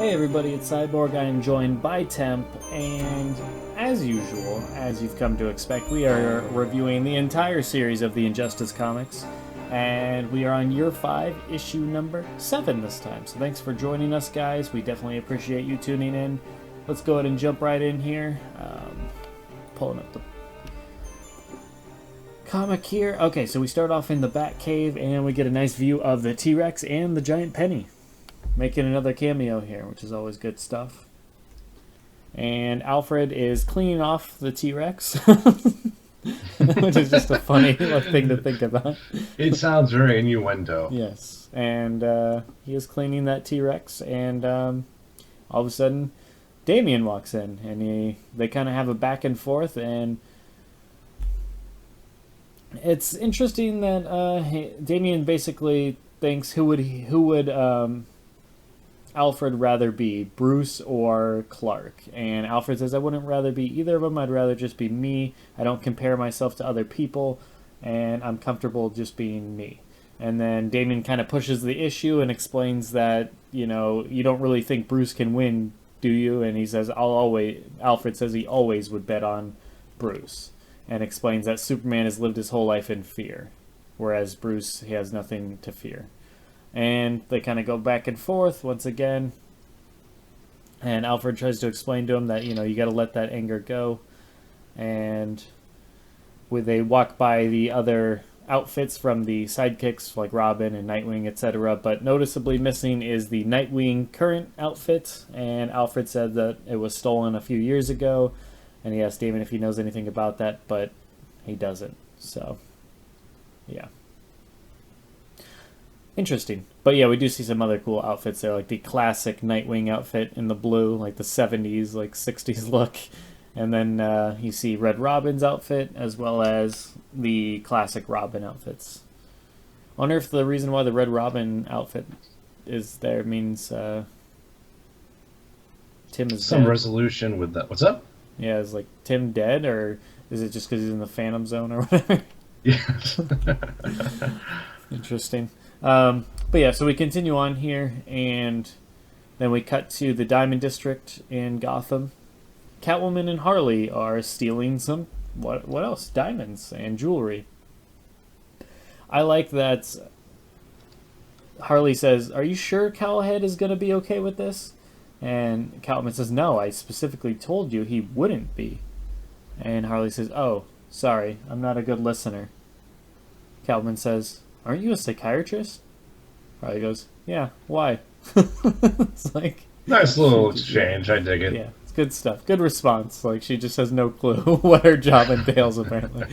Hey everybody, it's Cyborg. I am joined by Temp, and as usual, as you've come to expect, we are reviewing the entire series of the Injustice comics, and we are on year 5, issue number 7 this time. So thanks for joining us, guys. We definitely appreciate you tuning in. Let's go ahead and jump right in here. Pulling up the comic here. Okay, so we start off in the Batcave, and we get a nice view of the T-Rex and the Giant Penny making another cameo here, which is always good stuff. And Alfred is cleaning off the T-Rex, which is just a funny thing to think about. It sounds very innuendo. Yes, and he is cleaning that T-Rex, and all of a sudden, Damian walks in, and they kind of have a back and forth, and it's interesting that Damian basically thinks who would Alfred rather be, Bruce or Clark? And Alfred says, I wouldn't rather be either of them. I'd rather just be me. I don't compare myself to other people, and I'm comfortable just being me. And then Damian kind of pushes the issue and explains that, you don't really think Bruce can win, do you? And he says, Alfred says he always would bet on Bruce, and explains that Superman has lived his whole life in fear, whereas Bruce, he has nothing to fear. And they kind of go back and forth once again. And Alfred tries to explain to him that, you got to let that anger go. And when they walk by the other outfits from the sidekicks, like Robin and Nightwing, etc. But noticeably missing is the Nightwing current outfit. And Alfred said that it was stolen a few years ago. And he asked Damian if he knows anything about that, but he doesn't. So, yeah. Interesting. But yeah, we do see some other cool outfits there, like the classic Nightwing outfit in the blue, like the 70s, like 60s look. And then you see Red Robin's outfit, as well as the classic Robin outfits. I wonder if the reason why the Red Robin outfit is there means Tim is Some dead. resolution with that. What's up? Yeah, is like Tim dead, or is it just because he's in the Phantom Zone or whatever? Yes. Interesting. But yeah, so we continue on here, and then we cut to the Diamond District in Gotham. Catwoman and Harley are stealing some, what else? Diamonds and jewelry. I like that Harley says, are you sure Cowhead is going to be okay with this? And Catwoman says, no, I specifically told you he wouldn't be. And Harley says, oh, sorry, I'm not a good listener. Catwoman says, aren't you a psychiatrist? Harley goes, yeah, why? It's like... Nice little exchange. I dig it. Yeah, it's good stuff. Good response. Like, she just has no clue what her job entails, apparently.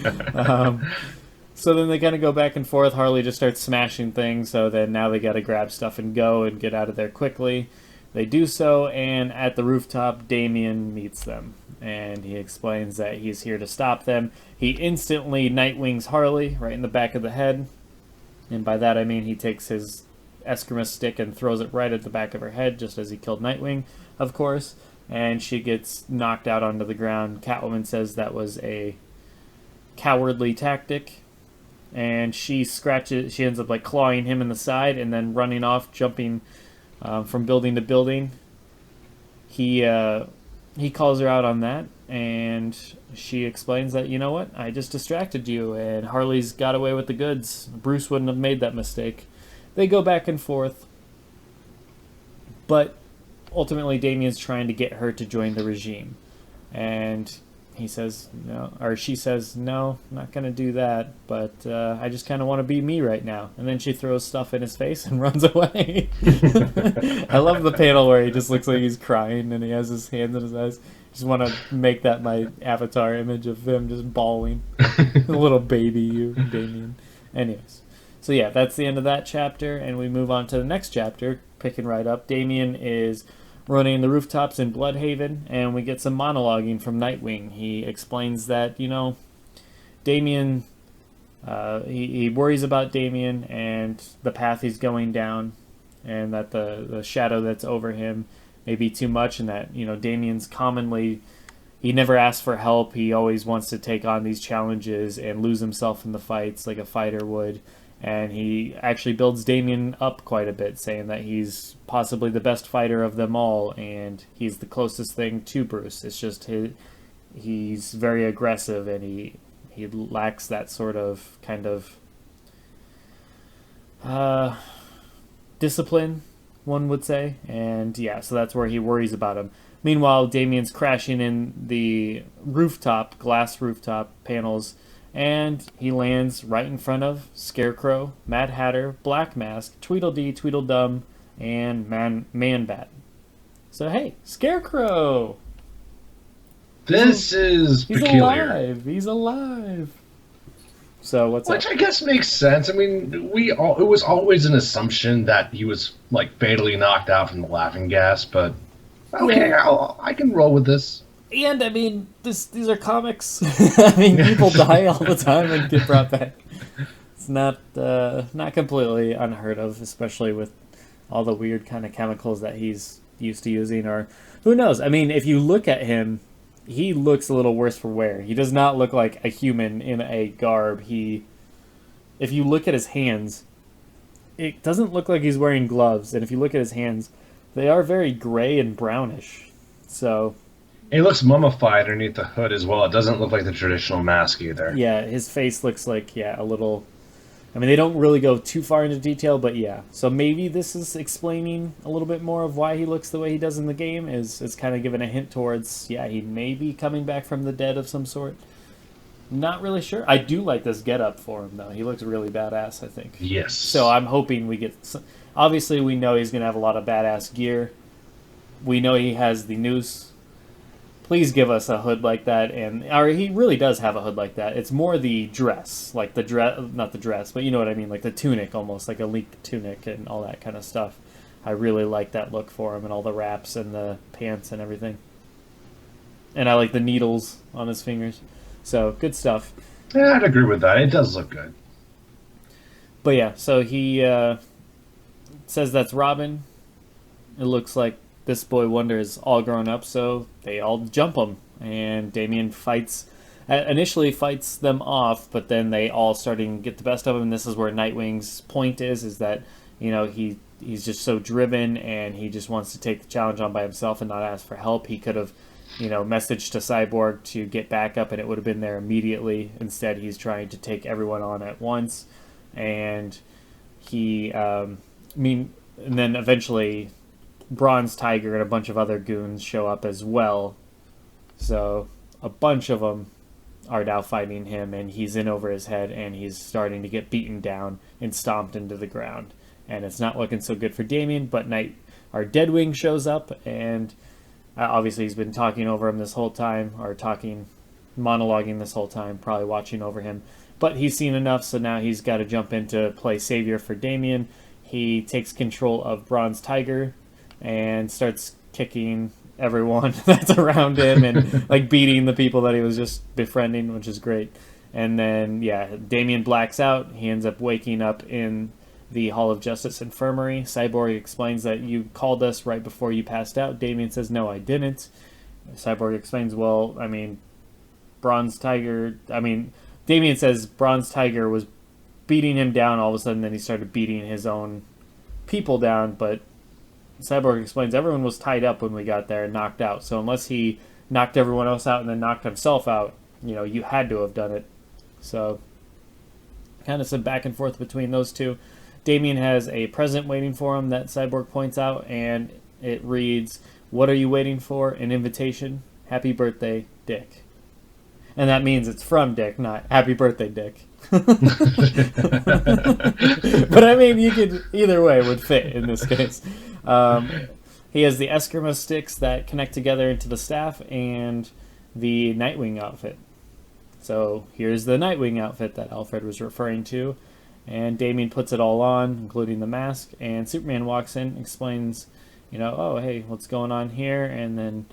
So then they kind of go back and forth. Harley just starts smashing things, so then now they got to grab stuff and go and get out of there quickly. They do so, and at the rooftop, Damian meets them. And he explains that he's here to stop them. He instantly Nightwings Harley right in the back of the head. And by that I mean he takes his Eskrima stick and throws it right at the back of her head, just as he killed Nightwing, of course. And she gets knocked out onto the ground. Catwoman says that was a cowardly tactic. And she ends up like clawing him in the side and then running off, jumping from building to building. He calls her out on that, and she explains that, you know what, I just distracted you, and Harley's got away with the goods. Bruce wouldn't have made that mistake. They go back and forth, but ultimately Damian's trying to get her to join the regime, and he says no, or she says no, I'm not gonna do that, but I just kind of want to be me right now. And then she throws stuff in his face and runs away. I love the panel where he just looks like he's crying and he has his hands in his eyes. Just want to make that my avatar image of him just bawling. A little baby you, Damian. Anyways, so yeah, that's the end of that chapter, and we move on to the next chapter, picking right up. Damian is running the rooftops in Bloodhaven, and we get some monologuing from Nightwing. He explains that, Damian, he worries about Damian and the path he's going down, and that the shadow that's over him may be too much, and that, Damian's commonly, he never asks for help. He always wants to take on these challenges and lose himself in the fights like a fighter would. And he actually builds Damian up quite a bit, saying that he's possibly the best fighter of them all, and he's the closest thing to Bruce. It's just he's very aggressive, and he lacks that sort of kind of discipline, one would say. And yeah, so that's where he worries about him. Meanwhile, Damian's crashing in the glass rooftop panels, and he lands right in front of Scarecrow, Mad Hatter, Black Mask, Tweedledee, Tweedledum, and Man-Bat. So hey, Scarecrow! This is peculiar. Alive! He's alive! So what's Which up? I guess makes sense. I mean, it was always an assumption that he was like fatally knocked out from the laughing gas, but okay, Yeah. I can roll with this. And I mean, these are comics. I mean, people die all the time and get brought back. It's not completely unheard of, especially with all the weird kind of chemicals that he's used to using, or who knows. I mean, if you look at him, he looks a little worse for wear. He does not look like a human in a garb. If you look at his hands, it doesn't look like he's wearing gloves, and if you look at his hands, they are very gray and brownish. So He looks mummified underneath the hood as well. It doesn't look like the traditional mask either. yeah, his face looks like, a little... I mean, they don't really go too far into detail, but yeah. So maybe this is explaining a little bit more of why he looks the way he does in the game, is kind of giving a hint towards, he may be coming back from the dead of some sort. Not really sure. I do like this getup for him, though. He looks really badass, I think. Yes. So I'm hoping we get... Obviously, we know he's going to have a lot of badass gear. We know he has the noose. Please give us a hood like that, or he really does have a hood like that. It's more the dress, like the dress, not the dress, but you know what I mean, like the tunic, almost like a leaked tunic and all that kind of stuff. I really like that look for him, and all the wraps and the pants and everything. And I like the needles on his fingers. So good stuff. Yeah, I'd agree with that. It does look good. But yeah, so he says that's Robin. It looks like this boy Wonder is all grown up, so they all jump him, and Damian initially fights them off, but then they all starting to get the best of him. And this is where Nightwing's point is that he's just so driven, and he just wants to take the challenge on by himself and not ask for help. He could have messaged to Cyborg to get backup, and it would have been there immediately. Instead, he's trying to take everyone on at once, and and then eventually Bronze Tiger and a bunch of other goons show up as well. So a bunch of them are now fighting him, and he's in over his head, and he's starting to get beaten down and stomped into the ground. And it's not looking so good for Damian, but our Deadwing shows up, and obviously he's been talking over him this whole time, or monologuing this whole time, probably watching over him. But he's seen enough, so now he's got to jump in to play savior for Damian. He takes control of Bronze Tiger and starts kicking everyone that's around him and like beating the people that he was just befriending, which is great. And then Damian blacks out. He ends up waking up in the Hall of Justice infirmary. Cyborg explains that you called us right before you passed out. Damian says, no, I didn't. Cyborg explains, Damian says Bronze Tiger was beating him down all of a sudden, then he started beating his own people down, but Cyborg explains everyone was tied up when we got there and knocked out. So unless he knocked everyone else out and then knocked himself out, you had to have done it. So kind of some back and forth between those two. Damian has a present waiting for him that Cyborg points out, and it reads, "What are you waiting for? An invitation? Happy birthday, Dick." And that means it's from Dick, not happy birthday, Dick. But I mean, you could either way would fit in this case. He has the Eskrima sticks that connect together into the staff and the Nightwing outfit. So here's the Nightwing outfit that Alfred was referring to. And Damian puts it all on, including the mask. And Superman walks in, explains, oh, hey, what's going on here? And then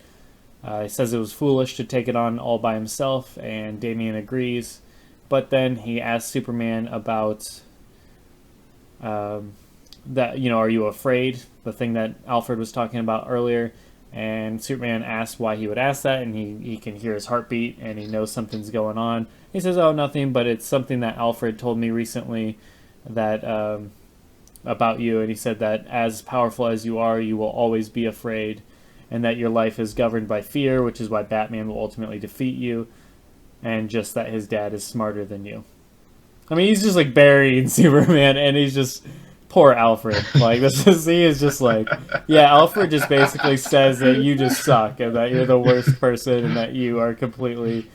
he says it was foolish to take it on all by himself. And Damian agrees. But then he asks Superman about that, are you afraid? The thing that Alfred was talking about earlier. And Superman asks why he would ask that, and he can hear his heartbeat, and he knows something's going on. He says, oh, nothing, but it's something that Alfred told me recently that about you, and he said that as powerful as you are, you will always be afraid, and that your life is governed by fear, which is why Batman will ultimately defeat you, and just that his dad is smarter than you. I mean, he's just like burying Superman, and he's just poor Alfred. Like, he is just like, yeah, Alfred just basically says that you just suck, and that you're the worst person, and that you are completely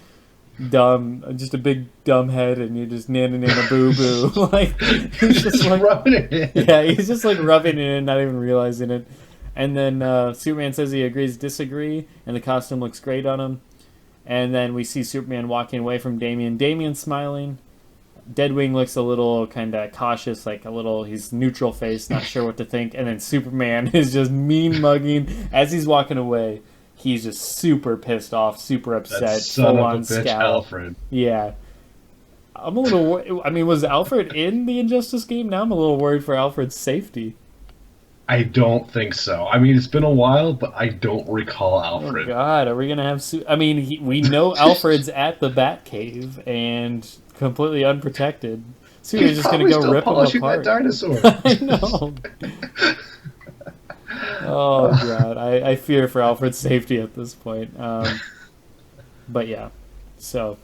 dumb, just a big dumb head, and you're just nana boo boo. Like, he's just like rubbing it in. Yeah, he's just like rubbing it in, not even realizing it. And then Superman says he agrees to disagree, and the costume looks great on him. And then we see Superman walking away from Damian. Damian smiling. Deadwing looks a little kind of cautious, like he's neutral face, not sure what to think. And then Superman is just mean mugging as he's walking away. He's just super pissed off, super upset, full on scowl. Alfred. Yeah. I'm a little. I mean, was Alfred in the Injustice game? Now I'm a little worried for Alfred's safety. I don't think so. I mean, it's been a while, but I don't recall Alfred. Oh God, are we gonna have? I mean, we know Alfred's at the Batcave and completely unprotected. Superman's just gonna go rip him apart. That dinosaur. I know. Oh God, I fear for Alfred's safety at this point. But yeah, so.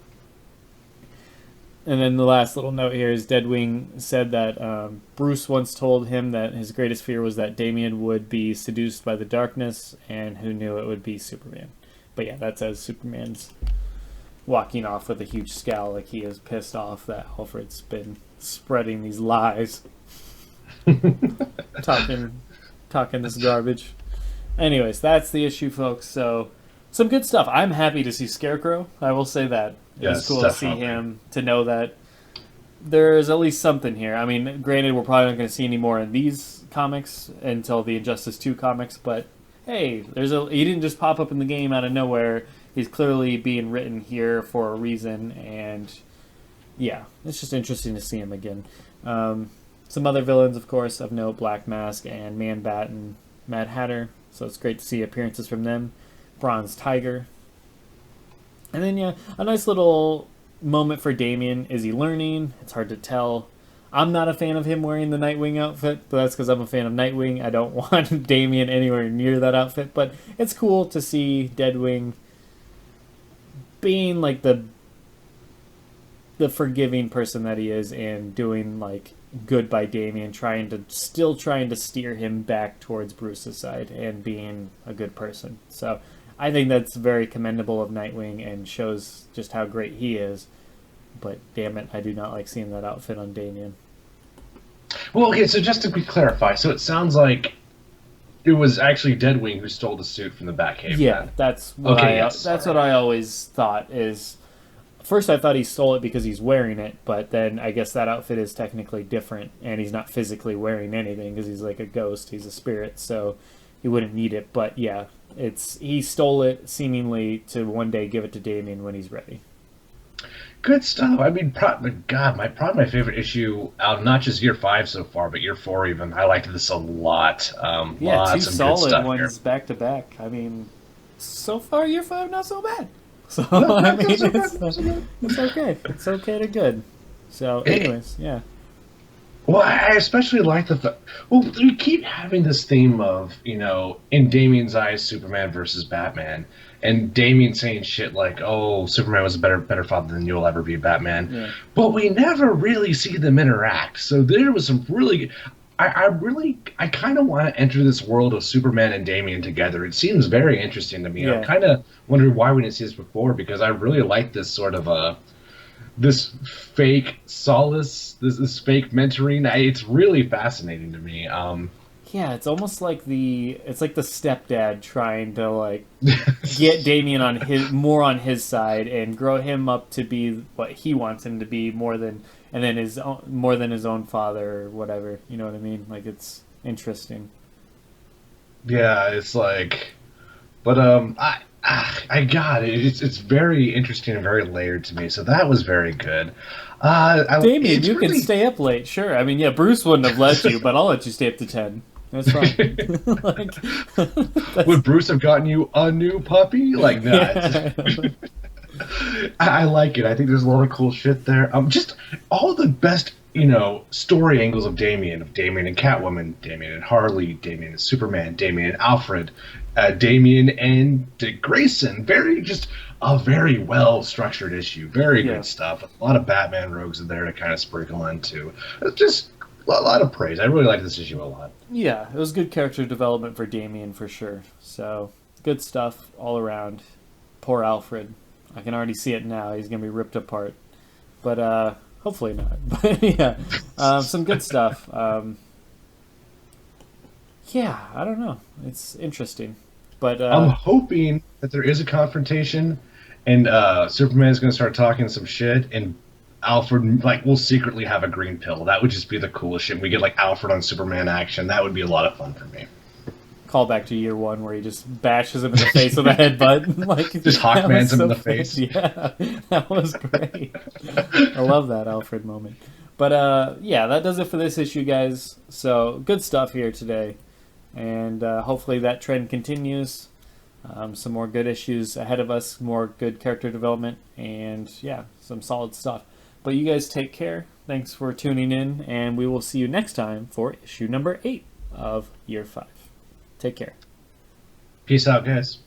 And then the last little note here is Deadwing said that Bruce once told him that his greatest fear was that Damian would be seduced by the darkness, and who knew it would be Superman. But yeah, that's as Superman's walking off with a huge scowl, like he is pissed off that Alfred's been spreading these lies. talking this garbage. Anyways, that's the issue, folks. So, some good stuff. I'm happy to see Scarecrow. I will say that. Yes, it's cool definitely. to see him, to know that there's at least something here. I mean, granted, we're probably not going to see any more in these comics until the Injustice 2 comics, but hey, he didn't just pop up in the game out of nowhere. He's clearly being written here for a reason, and yeah, it's just interesting to see him again. Some other villains, of course, of note, Black Mask and Man-Bat and Mad Hatter, so it's great to see appearances from them. Bronze Tiger. And then, yeah, a nice little moment for Damian. Is he learning? It's hard to tell. I'm not a fan of him wearing the Nightwing outfit, but that's because I'm a fan of Nightwing. I don't want Damian anywhere near that outfit, but it's cool to see Deadwing being like the forgiving person that he is and doing like good by Damian, trying to steer him back towards Bruce's side and being a good person. So I think that's very commendable of Nightwing and shows just how great he is. But damn it, I do not like seeing that outfit on Damian. Well, okay, so just to clarify, so it sounds like it was actually Deadwing who stole the suit from the Batcave. Yeah, then. that's what what I always thought is. First, I thought he stole it because he's wearing it, but then I guess that outfit is technically different, and he's not physically wearing anything because he's like a ghost, he's a spirit, so he wouldn't need it. But yeah, he stole it seemingly to one day give it to Damian when he's ready. Good stuff. I mean, probably my favorite issue out, not just year 5 so far, but year 4 even. I liked this a lot. Yeah, lots two of good solid stuff ones back to back. I mean, so far year 5 not so bad. So No, I mean, it's okay. It's okay to good. So, anyways, yeah. Well, I especially like well, we keep having this theme of, in Damian's eyes, Superman versus Batman, and Damian saying shit like, "Oh, Superman was a better father than you'll ever be, Batman." Yeah. But we never really see them interact. So there was some really. I kind of want to enter this world of Superman and Damian together. It seems very interesting to me. Yeah. I kind of wondered why we didn't see this before, because I really like this sort of this fake solace, this fake mentoring. It's really fascinating to me. Yeah, it's almost like the stepdad trying to like get Damian on his side and grow him up to be what he wants him to be more than his own father or whatever. You know what I mean? Like, it's interesting. Yeah, it's like, but I got it. It's very interesting and very layered to me. So that was very good. Damian, you can stay up late, sure. I mean, yeah, Bruce wouldn't have let you, but I'll let you stay up to 10. That's fine. Would Bruce have gotten you a new puppy? Like, nah. Yeah. I like it. I think there's a lot of cool shit there. Just all the best story angles of Damian and Catwoman, Damian and Harley, Damian and Superman, Damian and Alfred, Damian and Dick Grayson. Just a very well structured issue. Very good stuff. A lot of Batman rogues in there to kind of sprinkle into. It's just a lot of praise. I really like this issue a lot. Yeah, it was good character development for Damian for sure. So good stuff all around. Poor Alfred. I can already see it now. He's gonna be ripped apart. But hopefully not. But yeah, some good stuff. Yeah, I don't know. It's interesting. But I'm hoping that there is a confrontation, and Superman's going to start talking some shit, and Alfred will secretly have a green pill. That would just be the coolest shit. We get Alfred on Superman action. That would be a lot of fun for me. Call back to year one where he just bashes him in the face with a headbutt. Just Hawkman's him in the face. Yeah, that was great. I love that Alfred moment. But yeah, that does it for this issue, guys. So good stuff here today. And hopefully that trend continues. Some more good issues ahead of us, more good character development, and yeah, some solid stuff. But you guys take care. Thanks for tuning in, and we will see you next time for issue number 8 of year 5. Take care. Peace out, guys.